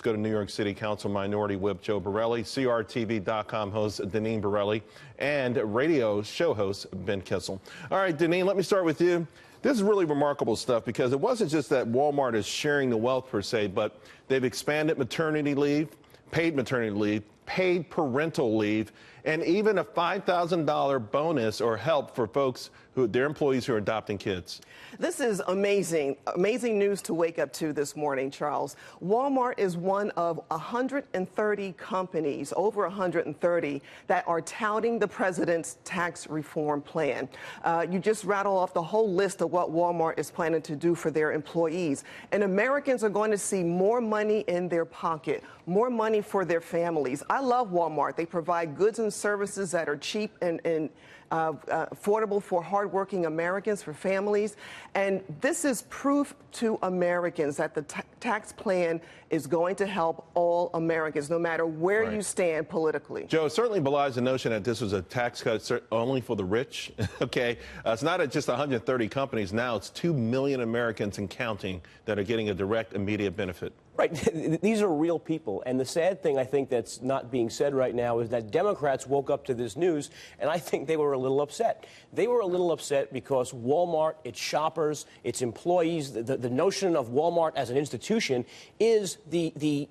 go to New York City Council Minority Whip Joe Borelli, CRTV.com host Deneen Borelli, and radio show host Ben Kissel. All right, Deneen, let me start with you. This is really remarkable stuff because it wasn't just that Walmart is sharing the wealth per se, but they've expanded maternity leave, paid parental leave, and even a $5,000 bonus or help for folks their employees who are adopting kids. This is amazing news to wake up to this morning, Charles. Walmart is one of 130 companies, over 130, that are touting the president's tax reform plan. You just rattle off the whole list of what Walmart is planning to do for their employees. And Americans are going to see more money in their pocket, more money for their families. I love Walmart. They provide goods and services that are cheap and affordable for hardworking Americans, for families. And this is proof to Americans that the tax plan is going to help all Americans, no matter where you stand politically. Joe, it certainly belies the notion that this was a tax cut only for the rich. Okay, it's not just 130 companies now. It's 2 million Americans and counting that are getting a direct, immediate benefit. Right. These are real people. And the sad thing, I think, that's not being said right now is that Democrats woke up to this news, and I think they were a little upset. They were a little upset because Walmart, its shoppers, its employees, the notion of Walmart as an institution is the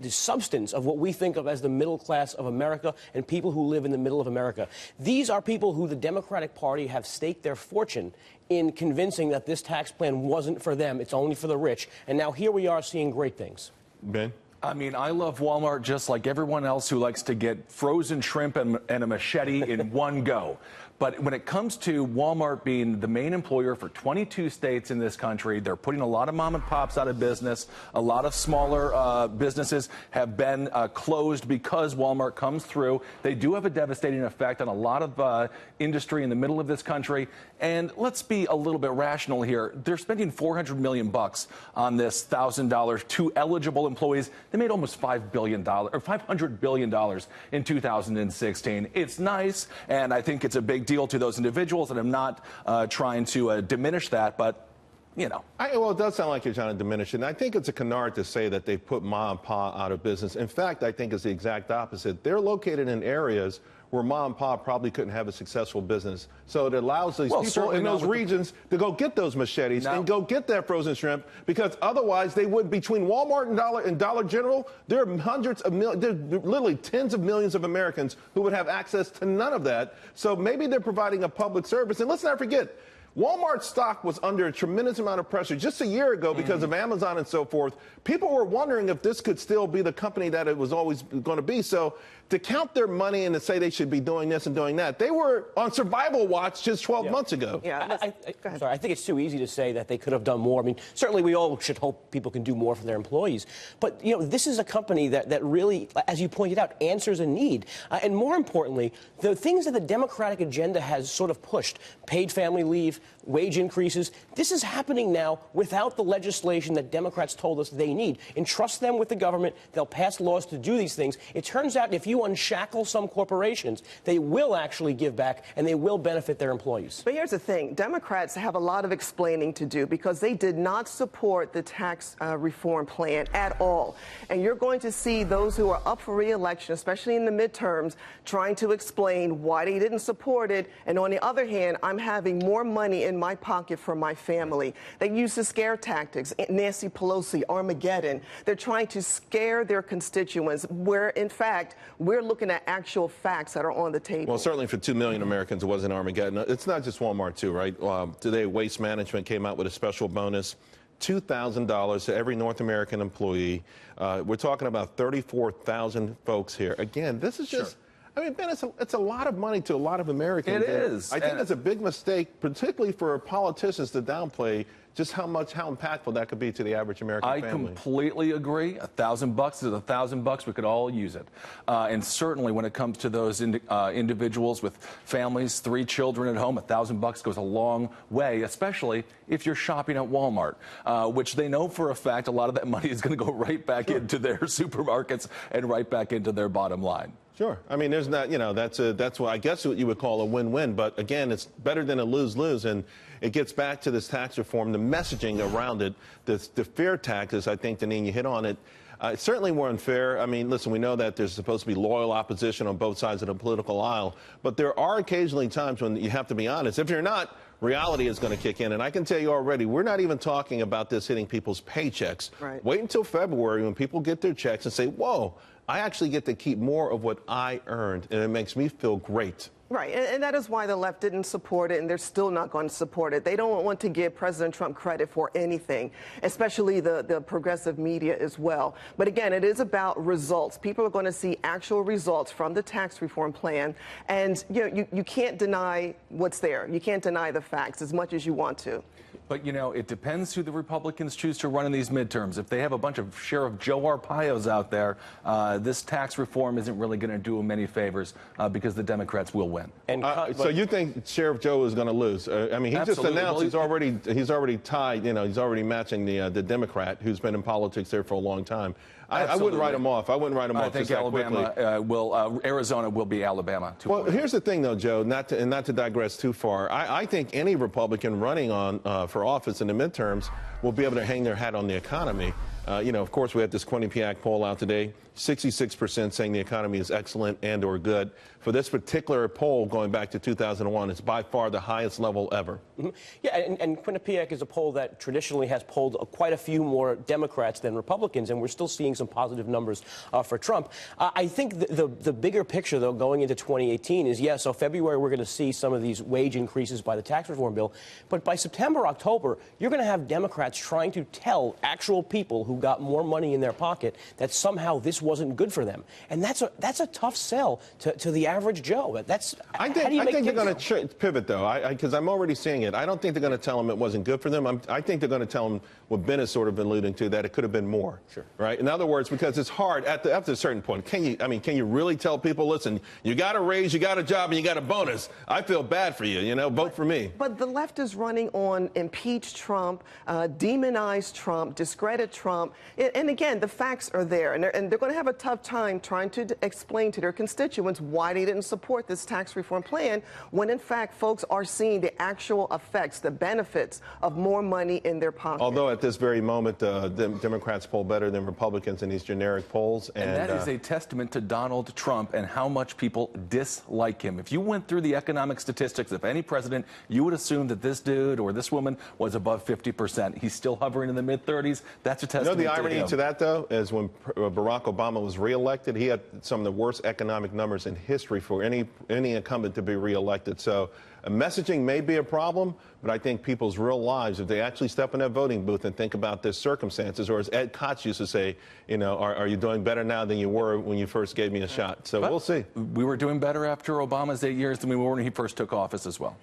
substance of what we think of as the middle class of America and people who live in the middle of America. These are people who the Democratic Party have staked their fortune in convincing that this tax plan wasn't for them, it's only for the rich. And now here we are seeing great things. Ben? I mean, I love Walmart just like everyone else who likes to get frozen shrimp and a machete in one go. But when it comes to Walmart being the main employer for 22 states in this country, they're putting a lot of mom and pops out of business. A lot of smaller businesses have been closed because Walmart comes through. They do have a devastating effect on a lot of industry in the middle of this country. And let's be a little bit rational here. They're spending $400 million on this $1,000 to eligible employees. They made almost $500 billion in 2016. It's nice, and I think it's a big deal to those individuals, and I'm not trying to diminish that, but you know. Well, it does sound like you're trying to diminish it. And I think it's a canard to say that they put mom and pop out of business. In fact, I think it's the exact opposite. They're located in areas where mom and pop probably couldn't have a successful business. So it allows these people in those regions to go get those machetes and go get that frozen shrimp, because otherwise they would, between Walmart and Dollar General, there are hundreds of millions, there are literally tens of millions of Americans who would have access to none of that. So maybe they're providing a public service. And let's not forget, Walmart stock was under a tremendous amount of pressure just a year ago because of Amazon and so forth. People were wondering if this could still be the company that it was always going to be. So to count their money and to say they should be doing this and doing that, they were on survival watch just 12 months ago. Yeah, sorry, I think it's too easy to say that they could have done more. I mean, certainly we all should hope people can do more for their employees. But, you know, this is a company that really, as you pointed out, answers a need. And more importantly, the things that the Democratic agenda has sort of pushed, paid family leave, wage increases, this is happening now without the legislation that Democrats told us they need. Entrust them with the government. They'll pass laws to do these things. It turns out if you unshackle some corporations, they will actually give back and they will benefit their employees. But here's the thing. Democrats have a lot of explaining to do because they did not support the tax reform plan at all. And you're going to see those who are up for re-election, especially in the midterms, trying to explain why they didn't support it. And on the other hand, I'm having more money in my pocket for my family. They use the scare tactics, Nancy Pelosi, Armageddon. They're trying to scare their constituents where, in fact, we're looking at actual facts that are on the table. Well, certainly for 2 million Americans, it wasn't Armageddon. It's not just Walmart, too, right? Today, Waste Management came out with a special bonus, $2,000 to every North American employee. We're talking about 34,000 folks here. Again, this is just... I mean, Ben, it's a lot of money to a lot of Americans. It is. I think it's a big mistake, particularly for politicians, to downplay just how impactful that could be to the average American family. I completely agree. $1,000 is $1,000. We could all use it. And certainly when it comes to those individuals with families, 3 children at home, $1,000 goes a long way, especially if you're shopping at Walmart, which they know for a fact a lot of that money is going to go right back into their supermarkets and right back into their bottom line. Sure. I mean, there's not, you know, that's what I guess what you would call a win-win. But again, it's better than a lose-lose. And it gets back to this tax reform, the messaging around it, the fair taxes. I think, Deneen, you hit on it. certainly were unfair. I mean, listen, we know that there's supposed to be loyal opposition on both sides of the political aisle, but there are occasionally times when you have to be honest. If you're not, reality is going to kick in. And I can tell you already, we're not even talking about this hitting people's paychecks. Right. Wait until February when people get their checks and say, whoa, I actually get to keep more of what I earned, and it makes me feel great. Right, and that is why the left didn't support it, and they're still not going to support it. They don't want to give President Trump credit for anything, especially the progressive media as well. But again, it is about results. People are going to see actual results from the tax reform plan, and you can't deny what's there. You can't deny the facts as much as you want to. But, it depends who the Republicans choose to run in these midterms. If they have a bunch of Sheriff Joe Arpaio's out there, this tax reform isn't really going to do them any favors because the Democrats will win. So you think Sheriff Joe is going to lose? I mean, he Absolutely. just announced Well, he's already tied. He's already matching the Democrat who's been in politics there for a long time. I wouldn't write him off. I wouldn't write him off. I think just that Alabama Arizona will be Alabama. Well, here's the thing, though, Joe. Not to digress too far. I think any Republican running for office in the midterms will be able to hang their hat on the economy. Of course, we had this Quinnipiac poll out today. 66% saying the economy is excellent and/or good. For this particular poll, going back to 2001, it's by far the highest level ever. Mm-hmm. Yeah, and Quinnipiac is a poll that traditionally has polled quite a few more Democrats than Republicans, and we're still seeing some positive numbers for Trump. I think the bigger picture, though, going into 2018 is, so February we're going to see some of these wage increases by the tax reform bill, but by September, October, you're going to have Democrats trying to tell actual people who got more money in their pocket that somehow this wasn't good for them, and that's a tough sell to the average Joe. I think they're going to pivot, though, because I'm already seeing it. I don't think they're going to tell them it wasn't good for them. I think they're going to tell them what Ben has sort of been alluding to, that it could have been more. Sure. Right. In other words, because it's hard after a certain point. Can you really tell people, listen, you got a raise, you got a job, and you got a bonus? I feel bad for you. Vote for me. But the left is running on impeach Trump, demonize Trump, discredit Trump, and again, the facts are there, and they're going to have a tough time trying to explain to their constituents why they didn't support this tax reform plan when, in fact, folks are seeing the actual effects, the benefits of more money in their pocket. Although at this very moment, the Democrats poll better than Republicans in these generic polls. And that is a testament to Donald Trump and how much people dislike him. If you went through the economic statistics of any president, you would assume that this dude or this woman was above 50%. He's still hovering in the mid-30s. That's a testament the irony to him. to that, though, is when Barack Obama was reelected, he had some of the worst economic numbers in history for any incumbent to be reelected. So messaging may be a problem, but I think people's real lives, if they actually step in that voting booth and think about their circumstances, or as Ed Koch used to say, are you doing better now than you were when you first gave me a shot? So we'll see. We were doing better after Obama's 8 years than we were when he first took office as well.